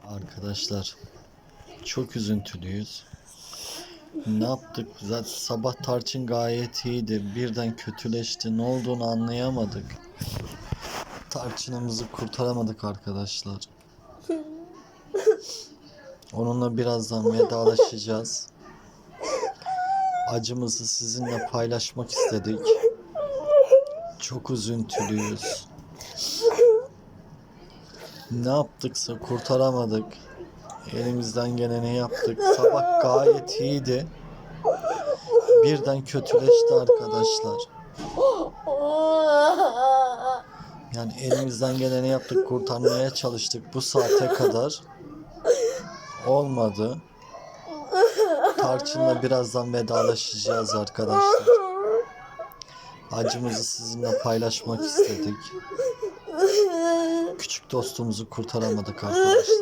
Arkadaşlar çok üzüntülüyüz. Ne yaptık? Zaten sabah Tarçın gayet iyiydi. Birden kötüleşti. Ne olduğunu anlayamadık. Tarçınımızı kurtaramadık arkadaşlar. Onunla birazdan vedalaşacağız. Acımızı sizinle paylaşmak istedik. Çok üzüntülüyüz. Ne yaptıksa kurtaramadık. Elimizden geleni yaptık. Sabah gayet iyiydi. Birden kötüleşti arkadaşlar. Yani elimizden geleni yaptık, kurtarmaya çalıştık bu saate kadar. Olmadı. Tarçın'la birazdan vedalaşacağız arkadaşlar. Acımızı sizinle paylaşmak istedik. Küçük dostumuzu kurtaramadık arkadaşlar.